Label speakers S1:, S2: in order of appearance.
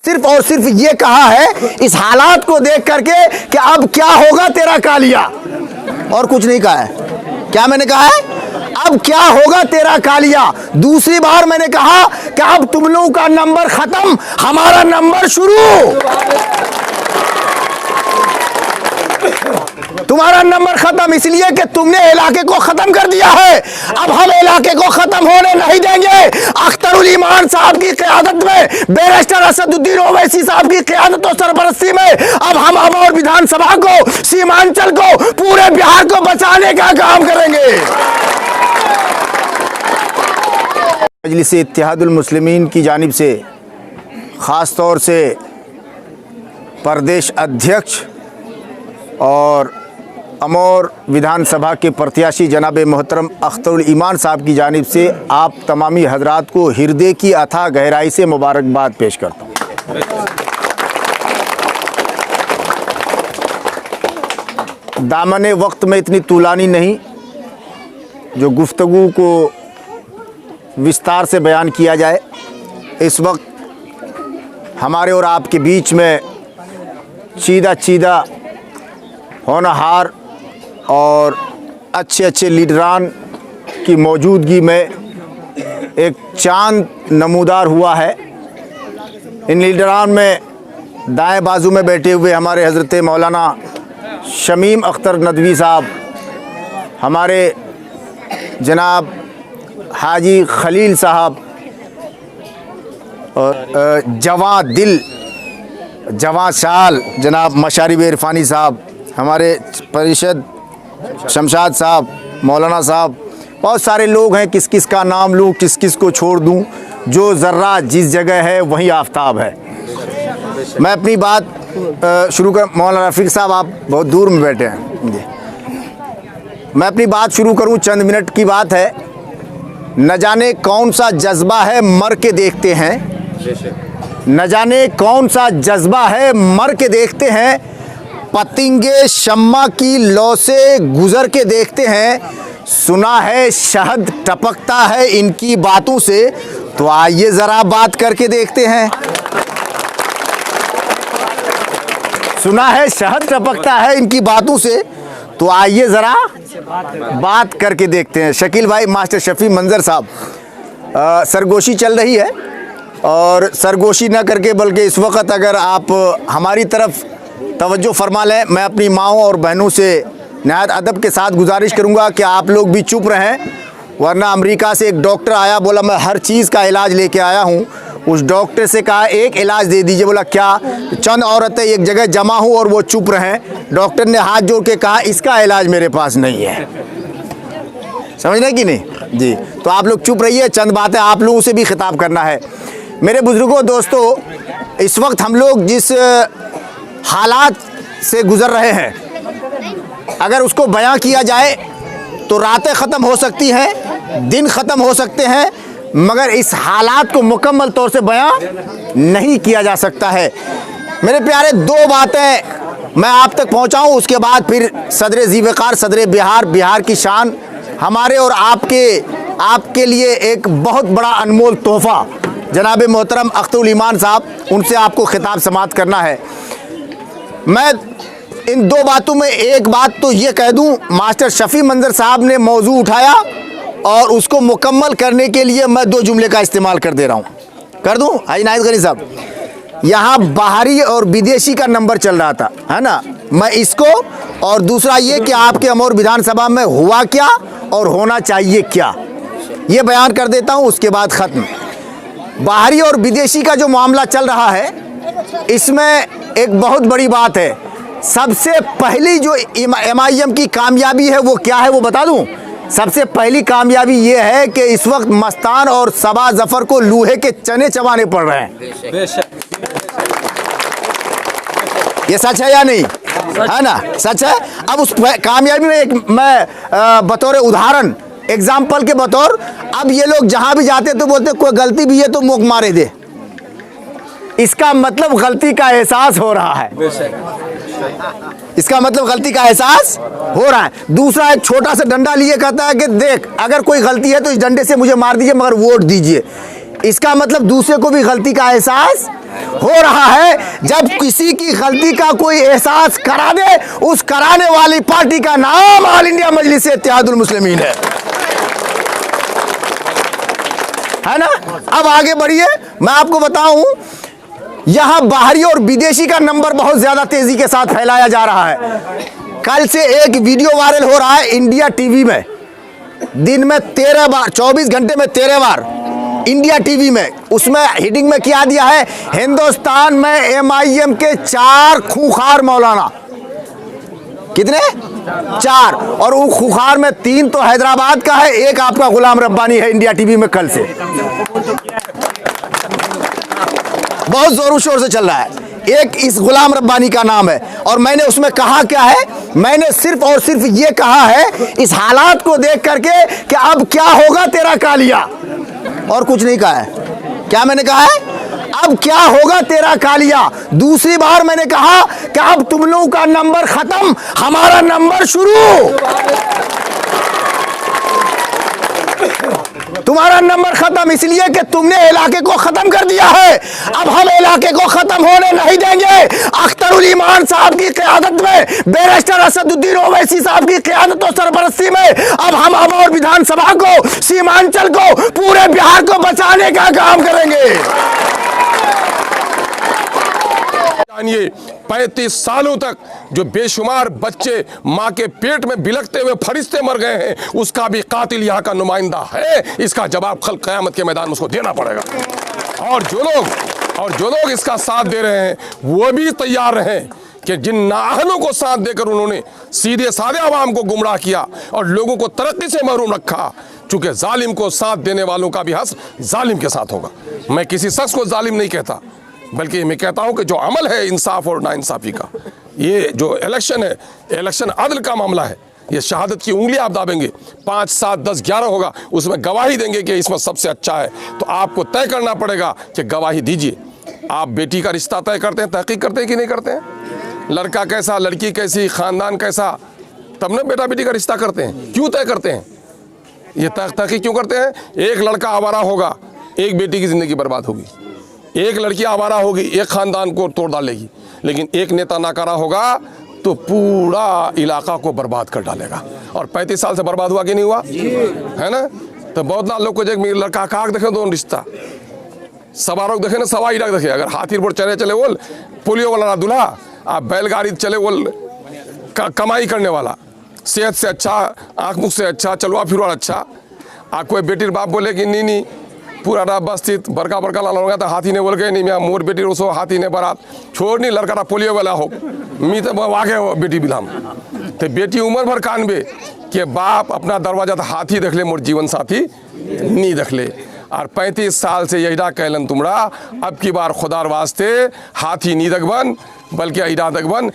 S1: सिर्फ और सिर्फ ये कहा है इस हालात को देख करके कि अब क्या होगा तेरा कालिया, और कुछ नहीं कहा है। क्या मैंने कहा है? अब क्या होगा तेरा कालिया। दूसरी बार मैंने कहा कि अब तुम लोगों का नंबर खत्म, हमारा नंबर शुरू। तुम्हारा नंबर खत्म इसलिए कि तुमने इलाके को खत्म कर दिया है। अब हम इलाके को खत्म होने नहीं देंगे। अख्तरुल ईमान साहब की क़यादत में, बैरिस्टर असदुद्दीन ओवैसी साहब की क़यादत और सरपरस्ती में अब हम अमौर विधानसभा को, सीमांचल को, पूरे बिहार को बचाने का काम करेंगे। मजलिस इत्तेहादुल मुस्लिमीन की जानिब से ख़ास तौर से प्रदेश अध्यक्ष और अमौर विधानसभा के प्रत्याशी जनाब मोहतरम अख्तरुल ईमान साहब की जानिब से आप तमामी हजरात को हृदय की अथाह गहराई से मुबारकबाद पेश करता हूँ। दामने वक्त में इतनी तूलानी नहीं जो गुफ्तगू को विस्तार से बयान किया जाए। इस वक्त हमारे और आपके बीच में चीदा होनहार और अच्छे लीडरान की मौजूदगी में एक चांद नमूदार हुआ है। इन लीडरान में दाएं बाजू में बैठे हुए हमारे हज़रत मौलाना शमीम अख्तर नदवी साहब, हमारे जनाब हाजी खलील साहब और जवां दिल जवां शाल जनाब मशारिब इरफानी साहब, हमारे परिषद शमशाद साहब, मौलाना साहब, बहुत सारे लोग हैं। किस किस का नाम लूँ, किस किस को छोड़ दूँ। जो ज़र्रा जिस जगह है वहीं आफताब है। मैं अपनी बात शुरू कर, मौलाना रफ़ीक साहब आप बहुत दूर में बैठे हैं जी। मैं अपनी बात शुरू करूँ, चंद मिनट की बात है। न जाने कौन सा जज्बा है मर के देखते हैं, न जाने कौन सा जज्बा है मर के देखते हैं। पतंगे शम्मा की लौ से गुजर के देखते हैं। सुना है शहद टपकता है इनकी बातों से, तो आइए ज़रा बात करके देखते हैं। सुना है शहद टपकता है इनकी बातों से, तो आइए ज़रा बात करके देखते हैं। शकील भाई, मास्टर शफी मंजर साहब, सरगोशी चल रही है और सरगोशी न करके बल्कि इस वक्त अगर आप हमारी तरफ तवज्जो फरमा लें, मैं अपनी माँओं और बहनों से नहायत अदब के साथ गुजारिश करूँगा कि आप लोग भी चुप रहें, वरना अमेरिका से एक डॉक्टर आया, बोला मैं हर चीज़ का इलाज लेके आया हूँ। उस डॉक्टर से कहा एक इलाज दे दीजिए, बोला क्या? चंद औरतें एक जगह जमा हो और वो चुप रहें। डॉक्टर ने हाथ जोड़ के कहा इसका इलाज मेरे पास नहीं है। समझ रहे कि नहीं जी? तो आप लोग चुप रहिए, चंद बातें आप लोगों से भी खिताब करना है। मेरे बुजुर्गों, दोस्तों, इस वक्त हम लोग जिस हालात से गुज़र रहे हैं, अगर उसको बयां किया जाए तो रातें ख़त्म हो सकती हैं, दिन ख़त्म हो सकते हैं, मगर इस हालात को मुकम्मल तौर से बयां नहीं किया जा सकता है। मेरे प्यारे, दो बातें मैं आप तक पहुंचाऊं, उसके बाद फिर सदर ज़ीवकार, सदर बिहार, बिहार की शान, हमारे और आपके लिए एक बहुत बड़ा अनमोल तोहफ़ा जनाब मोहतरम अख्तरुल ईमान साहब, उनसे आपको खिताब समात करना है। मैं इन दो बातों में एक बात तो ये कह दूं, मास्टर शफी मंजर साहब ने मौजू उठाया और उसको मुकम्मल करने के लिए मैं दो जुमले का इस्तेमाल कर दे रहा हूं। कर दूं हाजी नाहिद गनी साहब? यहाँ बाहरी और विदेशी का नंबर चल रहा था, है ना? मैं इसको, और दूसरा ये कि आपके अमौर विधानसभा में हुआ क्या और होना चाहिए क्या, ये बयान कर देता हूँ, उसके बाद ख़त्म। बाहरी और विदेशी का जो मामला चल रहा है, इसमें एक बहुत बड़ी बात है। सबसे पहली जो MIM की कामयाबी है वो क्या है, वो बता दूं? सबसे पहली कामयाबी ये है कि इस वक्त मस्तान और सबा जफर को लूहे के चने चबाने पड़ रहे हैं। ये सच है या नहीं? है ना? सच है। अब उस कामयाबी में एक मैं बतौर उदाहरण, एग्जाम्पल के बतौर, अब ये लोग जहां भी जाते तो बोलते कोई गलती भी है तो मुँह मारे दे। इसका मतलब गलती का एहसास हो रहा है। इसका मतलब गलती का एहसास हो रहा है। दूसरा, एक छोटा सा डंडा लिए कहता है कि देख अगर कोई गलती है तो इस डंडे से मुझे मार दीजिए मगर वोट दीजिए। इसका मतलब दूसरे को भी गलती का एहसास हो रहा है। जब किसी की गलती का कोई एहसास करा दे, उस कराने वाली पार्टी का नाम ऑल इंडिया मजलिस इत्तेहादुल मुस्लिमीन है ना। अब आगे बढ़िए, मैं आपको बताऊं, यहां बाहरी और विदेशी का नंबर बहुत ज्यादा तेजी के साथ फैलाया जा रहा है। कल से एक वीडियो वायरल हो रहा है इंडिया टीवी में, दिन में 13 बार, 24 घंटे में 13 बार इंडिया टीवी में। उसमें हेडिंग में क्या दिया है, हिंदुस्तान में MIM के 4 खूंखार मौलाना। कितने? 4। और वो खूंखार में 3 तो हैदराबाद का है, एक आपका गुलाम रब्बानी है इंडिया टीवी में कल से। बहुत जोरों शोर से चल रहा है। एक इस गुलाम रब्बानी का नाम है, और मैंने उसमें कहा क्या है, मैंने सिर्फ और सिर्फ ये कहा है इस हालात को देख करके कि अब क्या होगा तेरा कालिया, और कुछ नहीं कहा है। क्या मैंने कहा है? अब क्या होगा तेरा कालिया। दूसरी बार मैंने कहा कि अब तुम लोगों का नंबर खत्म, हमारा नंबर शुरू। तुम्हारा नंबर खत्म इसलिए कि तुमने इलाके को खत्म कर दिया है। अब हम इलाके को खत्म होने नहीं देंगे। अख्तरुल ईमान साहब की क़यादत में, बैरिस्टर असदुद्दीन ओवैसी साहब की क़यादत और सरपरस्ती में अब हम अमौर विधानसभा को, सीमांचल को, पूरे बिहार को बचाने का काम करेंगे।
S2: 35 सालों तक जो बेशुमार बच्चे माँ के पेट में बिलखते हुए फरिश्ते मर गए हैं, उसका भी कातिल यहाँ का नुमाइंदा है। इसका जवाब कल क़यामत के मैदान में उसको देना पड़ेगा। और जो लोग इसका साथ दे रहे हैं वो भी तैयार रहें कि जिन नाअहलों को साथ देकर उन्होंने सीधे साधे आवाम को गुमराह किया और लोगों को तरक्की से महरूम रखा, चूंकि जालिम को साथ देने वालों का भी हश्र जालिम के साथ होगा। मैं किसी शख्स को जालिम नहीं कहता, बल्कि मैं कहता हूं कि जो अमल है इंसाफ और नाइंसाफी का, ये जो इलेक्शन है, इलेक्शन अदल का मामला है। ये शहादत की उंगली आप दाबेंगे, 5, 7, 10, 11 होगा, उसमें गवाही देंगे कि इसमें सबसे अच्छा है, तो आपको तय करना पड़ेगा कि गवाही दीजिए। आप बेटी का रिश्ता तय करते हैं, तहकीक करते हैं कि नहीं करते हैं? लड़का कैसा, लड़की कैसी, खानदान कैसा, तब ना बेटा बेटी का रिश्ता करते हैं। क्यों तय करते हैं? ये तहकीक क्यों करते हैं? एक लड़का आवारा होगा, एक बेटी की जिंदगी बर्बाद होगी। एक लड़की आवारा होगी, एक खानदान को तोड़ डालेगी। लेकिन एक नेता नाकारा होगा तो पूरा इलाका को बर्बाद कर डालेगा। और 35 साल से बर्बाद हुआ कि नहीं हुआ है ना। तो बहुत ना लोग को जब लड़का काक देखे दो रिश्ता, सवारों देखे ना सवाई डाक देखे। अगर हाथी पर चले बोल पोलियो वाला दूल्हा, आप बैलगाड़ी चले बोल कमाई करने वाला, सेहत से अच्छा, आँख मुख से अच्छा, चलवा फिरवा अच्छा। आप कोई बेटी बाप बोले कि नहीं पूरा रात बस्तित बड़का लाल होगा तो हाथी ने बोल गए नहीं मैं मोर बेटी रोसो हाथी ने बारात छोड़ नहीं लड़का पोलियो वाला हो मी तो वागे बेटी बिलाम। तो बेटी उम्र भर कानबे कि बाप अपना दरवाजा तो हाथी देख ले, मोर जीवन साथी नहीं देख ले। और 35 साल से यही कहलन तुमरा, अब की बार खुदार वास्ते हाथी नहीं दगबन बल्कि अहिरा दगबन।